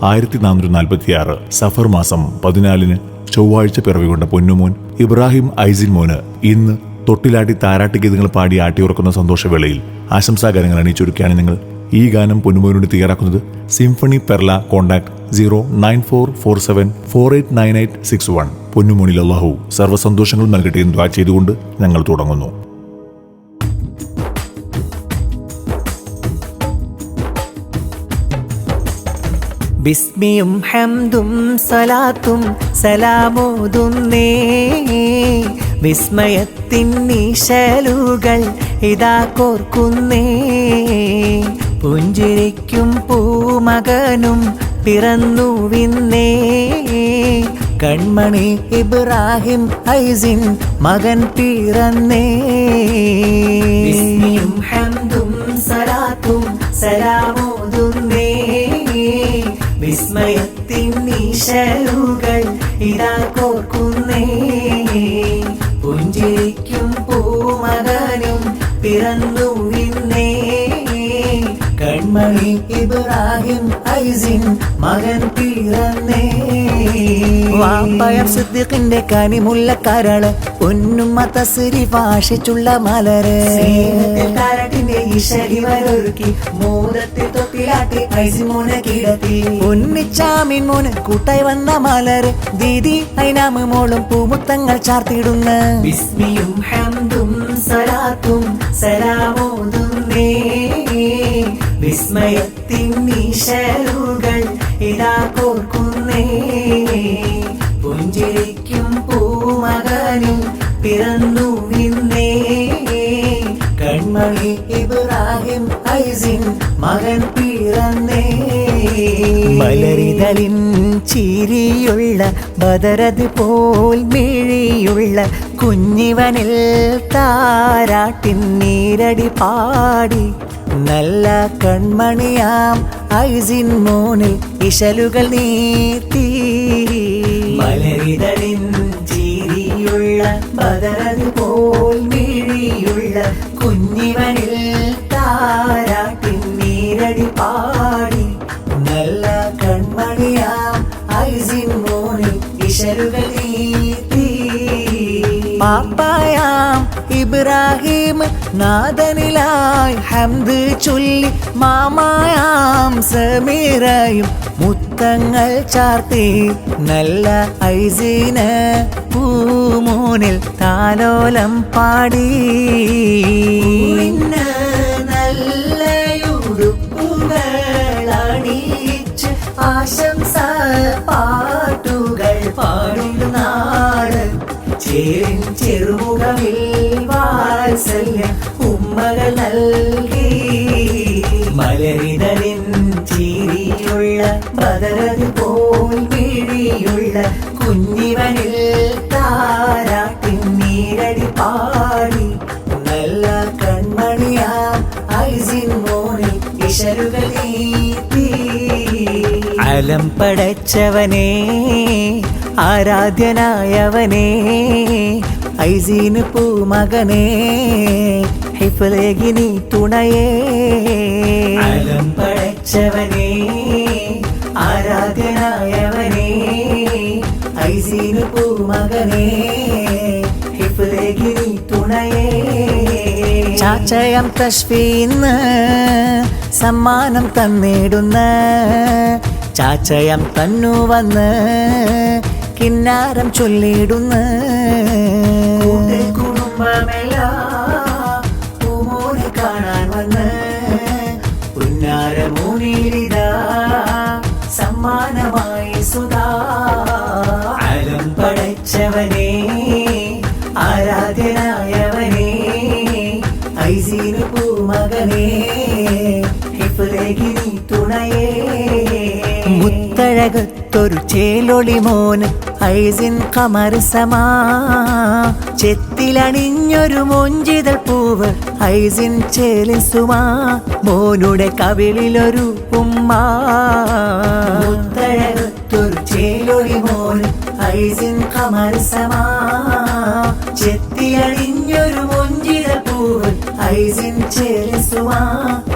1446 സഫർ മാസം 14 ചൊവ്വാഴ്ച പിറവികൊണ്ട പൊന്നുമോൻ ഇബ്രാഹിം ഐസിൻ മോന് ഇന്ന് തൊട്ടിലാട്ടി താരാട്ടി ഗീതങ്ങൾ പാടി ആട്ടിയുറക്കുന്ന സന്തോഷവേളയിൽ ആശംസാഗാനങ്ങൾ അണിയിച്ചൊരുക്കുകയാണ് നിങ്ങൾ. ഈ ഗാനം പൊന്നുമോനോട് തയ്യാറാക്കുന്നത് സിംഫണി പെർല. കോൺടാക്ട് 09447489861. പൊന്നുമോനിൽ അല്ലാഹു സർവ്വസന്തോഷങ്ങളും നൽകട്ടെ എന്ന് ദുആ ചെയ്തുകൊണ്ട് ഞങ്ങൾ തുടങ്ങുന്നു. ബിസ്മിയും ഹംദും സലാത്തും സലാമോതുന്നേ, വിസ്മയത്തിൻ നിശലുകൾ ഇതാ കോർക്കുന്നേ. പുഞ്ചിരിക്കും പൂമകനും പിറന്നു വിന്നേ, കൺമണി ഇബ്രാഹിം ഐസിൻ മകൻ പിറന്നേ. ബിസ്മിയും ഹംദും സലാത്തും സലാമോതുന്നേ, വിസ്മയത്തിൻ നിശലുകൾ ഇതാ കോർക്കുന്നേ. പുഞ്ചിരിക്കും പൂമകനും പിറന്നു വിന്നേ, കൺമണി ഇബ്രാഹിം ഐസിൻ മകൻ പിറന്നേ. വാപ്പയർ സിദ്ദീഖിന്റെ കനിമുള്ള കരള്, പൊന്നുമ്മ തസ്രീഫ് ആശിച്ചുള്ള മലര്. താരട്ടിന്റെ ഈശ്വരിവരൊരുക്കി മോദത്തിൽ തൊട്ടിലാട്ടി ഐസിൻ മോനെ കിടത്തി. പൊന്നിച്ചാമിൻ മോന് കൂട്ടായി വന്ന മലര്, ദീദി ഐനാമ് മോളും പൂമുത്തങ്ങൾ ചാർത്തിയിടുന്ന. ബിസ്മിയും ഹംദും സലാത്തും സലാമോതുന്നേ, വിസ്മയത്തിൻ നിശലുകൾ ഇതാ കോർക്കുന്നേ. പുഞ്ചിരിക്കും പൂമകനും പിറന്നു വിന്നേ, കൺമണി ഇബ്രാഹിം ഐസിൻ മകൻ പിറന്നേ. മലരിതളിൻ ചിരിയുള്ള ബദറത് പോൽ മിഴിയുള്ള കുഞ്ഞിവനിൽ താരാട്ടിൻ നീരടി പാടി. നല്ല കൺമണിയാം ഐസിൻ മോനിൽ ഇശലുകൾ നീട്ടി. മലരിതളിൻ ചിരിയുള്ള ബദറത് പോൽ മിഴിയുള്ള കുഞ്ഞിവനിൽ താരാട്ടിൻ നീരടി പാടി. നല്ല കൺമണിയാം ഐസിൻ മോനിൽ ഇശലുകൾ നീട്ടി. പാപ്പായാം ഇബ്രാഹിം നാദനിലായി ഹംദ് ചൊല്ലി, മാമായാം സമീറയും മുത്തങ്ങൾ ചാർത്തി. നല്ല ഐസിന് പൂമോനിൽ താലോലം പാടി. നല്ലയുടുപ്പുകൾ അണിയിച്ച് ആശംസ പാട്ടുകൾ പാടുന്ന നാട്. ചെറുമുഖമിൽ വാത്സല്യം ഉമ്മകൾ നൽകി. മലരിതളിൻ ചിരിയുള്ള ബദറത് പോൽ മിഴിയുള്ള കുഞ്ഞിവനിൽ താരാട്ടിൻ നീരടി പാടി. നല്ല കൺമണിയാം ഐസിൻ മോനിൽ ഇശലുകൾ നീട്ടി. അലം പടച്ചവനേ, ആരാധ്യനായവനേ, ഐസിന് പൂമകനേ, ഹിഫ്ലേഗി നീ തുണയേ. അലം പടച്ചവനേ, ആരാധ്യനായവനേ, ഐസിന് പൂമകനേ, ഹിഫ്ലേഗി നീ തുണയേ. ചാച്ചയം തശ്ഫീന്ന് സമ്മാനം തന്നിടുന്ന, ചാച്ചയം തന്നു വന്ന് കിന്നാരം ചൊല്ലിടുന്ന. കുടുംബമെല്ലാം പൂമോനെ കാണാൻ വന്ന്, പുന്നാരമൂനിലിതാ സമ്മാനമായി സുധാ. അലം പടച്ചവനേ, ആരാധ്യനായവനേ, ഐസിന് പൂമകനേ, ഹിഫ്ലേഗി നീ തുണയേ. മുത്തഴകത്തൊരു ചേലൊളി മോന് ഐസിൻ ഖമർ സമാ. ചെത്തിലണിഞ്ഞൊരു മൊഞ്ചിതൾ പൂവ് ഐസിൻ ചേലിൻ സുമാ. മോനുടെ കവിളിലൊരു ഉമ്മ. മുത്തഴകത്തൊരു ചേലൊളി മോന് ഐസിൻ ഖമർ സമാ. ചെത്തിലണിഞ്ഞൊരു മൊഞ്ചിതൾ പൂവ് ഐസിൻ ചേലിൻ സുമാ.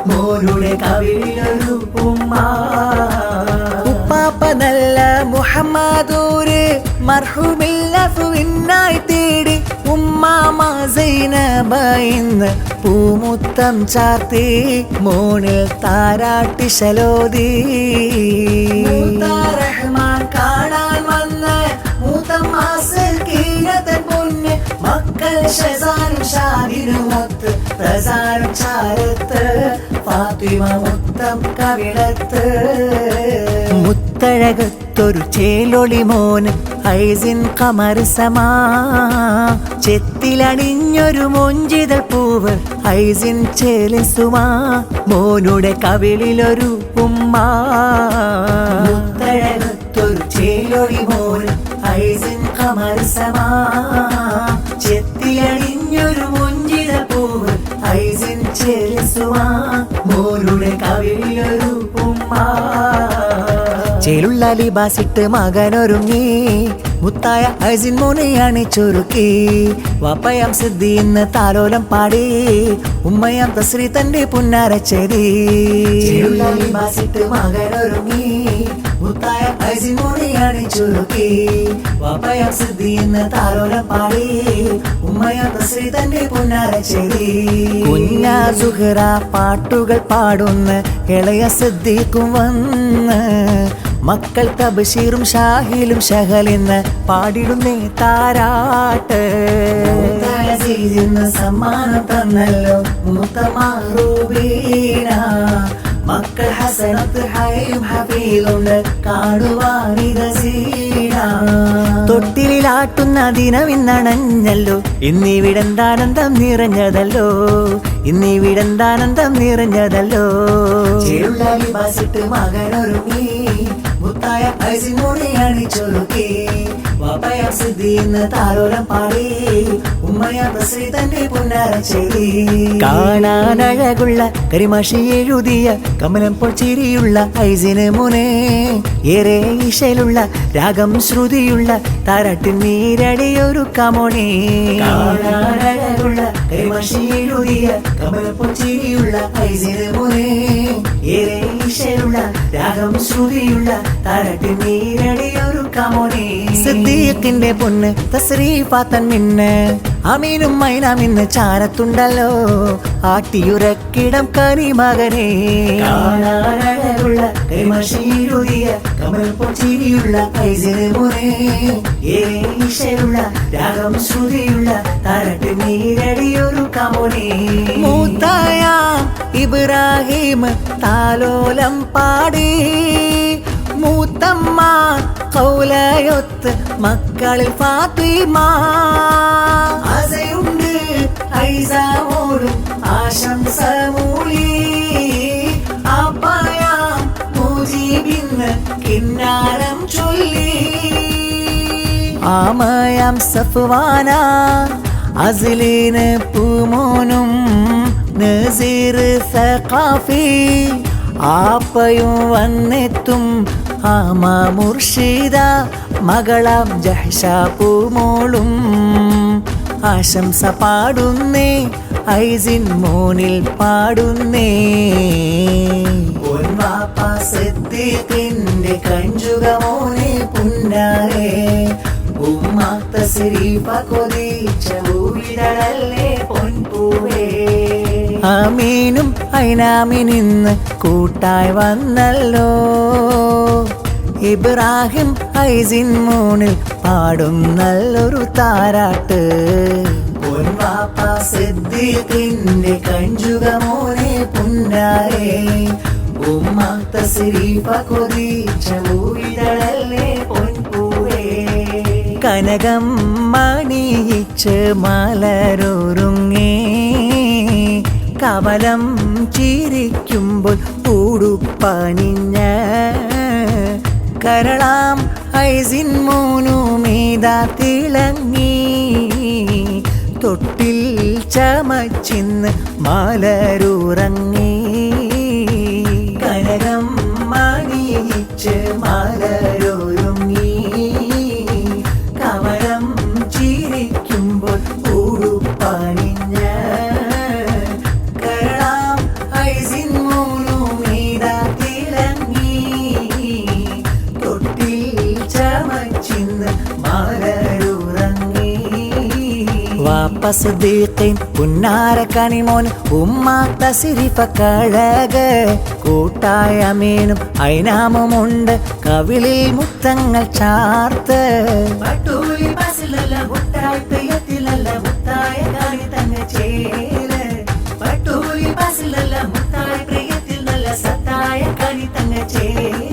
മോനുടെ കവിളിലൊരു ഉമ്മ. ഉപ്പ നല്ല മുഹമ്മദൂര് മർഹൂമില്ലഫുവിനായി തേടി ഉമ്മാമ സൈനബ ഇന്ന് പൂമുത്തം ചാർത്തി മോണിൽ താരാട്ടിശലോതി റഹ്മാൻ കാണാൻ വന്ന മൂത്തമാസൽ കീഴത്തൻ പൊന്ന് മക്കൾ ഷസാനും ഷാദിനുമൊത്ത് പ്രസാരം ചാരത്ത് ഫാത്തിമ മുത്തം കവിളത്ത് മുത്തഴകത്തൊരു ചേലൊളി മോന് ഐസിൻ ഖമർ സമാ ചെത്തിലണിഞ്ഞൊരു മൊഞ്ചിതൾ പൂവ് ഐസിൻ ചേലിസുമാ മോനുടെ കവിളിലൊരു ഉമ്മ മുത്തഴകത്തൊരു ചേലൊളി മോന് ഐസിൻ ഖമർ സമാ ചെത്തിലണിഞ്ഞൊരു മൊഞ്ചിതൾ പൂവ് ഐസിൻ ചേലിസുമാ മോനുടെ കവിളിലൊരു ഉമ്മ ചേലുള്ള ലിബാസിട്ട് മകനൊരുങ്ങി മുത്തായ ഐസിൻ മോനെയാണ് ചുരുക്കി വാപ്പയാം സിദ്ധി ഇന്ന് താലോലം പാടി ഉമ്മയാം തസ്രി തന്റെ പുന്നാരച്ചേരി ചേലുള്ള ലിബാസിട്ട് മകനൊരുങ്ങി മുത്തായ ഐസിൻ മോനെയാണ് ചുരുക്കി വാപ്പയാം സിദ്ധി ഇന്ന് താലോലം പാടി ഉമ്മയാം തസ്രി തന്റെ പുന്നാരച്ചേരി കുഞ്ഞാ സുഹറ പാട്ടുകൾ പാടുന്ന ഇളയ സിദ്ദീഖും വന്ന് മക്കൾ തബശീറും ഷാഹിലും ഷഹലിന്ന് പാടിടുന്നേ താരാട്ട് സമ്മാനം തന്നല്ലോ മൂത്തമാറൂബീന മക്കൾ ഹസനത്ത് ഹൈം ഹഫീലുണ്ട് കാണുവാനിതസീന തൊട്ടിലാട്ടുന്ന ദിനമിന്നണഞ്ഞല്ലോ ഇന്നിവിടെന്താനന്ദം നിറഞ്ഞതല്ലോ ഇന്നിവിടെന്താനന്ദം നിറഞ്ഞതല്ലോ ചേലുള്ള ലിബാസിട്ട് മകനൊരുങ്ങി മുത്തായ ഐസിൻ മോനെയാണ് ചൊരുക്കി വാപ്പയാം സിദ്ധി ഇന്ന് താലോലം പാടി ഉമ്മയാം തസ്രി തന്റെ പുന്നാരച്ചേരി കാണാനഴകുള്ള കരിമാഷി എഴുതിയ കമലം പോൽ ചിരിയുള്ള ഐസിന് മോനെ ഏറെ ഈശയിലുള്ള രാഗം ശ്രുതിയുള്ള താരാട്ടിൽ നീരടിയൊരു കമോണി കാണാനഴകുള്ള കരിമാഷി എഴുതിയ കമലം പോൽ ചിരിയുള്ള ഐസിന് മോനെ ഏറെ ഈശയിലുള്ള രാഗം ശ്രുതിയുള്ള താരാട്ടിൽ നീരടിയൊരു കമോണി സിദ്ദീഖിന്റെ പൊന്ന് തസ്രീഫാത്തൻ മിന്ന് അമീനും മൈനാമിന്ന് ചാരത്തുണ്ടല്ലോ ആട്ടിയുറക്കിടം കരിമകനെ കാണാനഴകുള്ള കരിമഷീരുതിയ കമൽ പൊച്ചിരിയുള്ള ഐസിന് മോനെ ഏറെ ഈശയുള്ള രാഗം ശ്രുതിയുള്ള താരട്ട് നീരടിയൊരു കമോനെ മൂത്തായ ഇബ്രാഹിം താലോലം പാടി മൂത്തമ്മ കൗലയൊത്ത് മക്കളിൽ ഫാത്തിമ അസയുണ്ട് ഐസമോടും ആശംസ മൂളി അപ്പായാം മുജീബിന്ന് കിന്നാരം ചൊല്ലി ആമയാം സഫ്വാന അസ്ലീന് പൂമോനും നസീർ സഖാഫി ആപ്പയും വന്നെത്തും ആമ മുർഷിദ മകളാം ജഹ്ഷ പൂമോളും ആശംസ പാടുന്നേ ഐസിൻ മോനിൽ പാടുന്നേ പൊൻവാപ്പ സിദ്ദീഖിന്റെ കഞ്ചുക മോനെ പുന്നാരേ ഉമ്മ തസ്രീഫ കൊതിച്ച ഭൂവിതളല്ലേ പൊൻപൂവേ ആമീനും ഐനാമിനിന്ന് കൂട്ടായി വന്നല്ലോ ഇബ്രാഹിം ഐസിൻ മോണിൽ പാടും നല്ലൊരു താരാട്ട് പൊൻവാപ്പ സിദ്ദീഖിന്റെ കഞ്ചുക മോനെ പുന്നാരേ ഉമ്മ തസ്രീഫ കൊതിച്ച ഭൂവിതളല്ലേ പൊൻപൂവേ കനകം മണിയിച്ച് മലരൊരുങ്ങി കമലം ചിരിക്കുമ്പോൾ ഉടുപ്പണിഞ്ഞ കരളാം ഐസിൻ മോനുമീതാ തിളങ്ങി തൊട്ടിൽ ചമച്ചിന്ന് മലരുറങ്ങി കനകം മണിയിച്ച് മലരൊരുങ്ങി കമലം ചിരിക്കുമ്പോൾ ഉടുപ്പണിഞ്ഞ കരളാം ഐസിൻ മോനുമീതാ തിളങ്ങി തൊട്ടിൽ പസുദ്ദീഖീൻ പുന്നാര കണിമോൻ ഉമ്മ തസിരിഫ കഴക് കൂട്ടായ മീനും ഐനാമുമുണ്ട് കവിളിൽ മുത്തങ്ങൾ ചാർത്ത് പട്ടൂലി ബസിലല്ല മുട്ടായി പെയ്യത്തിലല്ല മുത്തായ കണി തങ്ങ ചേല് പട്ടൂലി ബസിലല്ല മുത്തായി പ്രിയത്തിൽ നല്ല സത്തായ കണി തങ്ങ ചേല്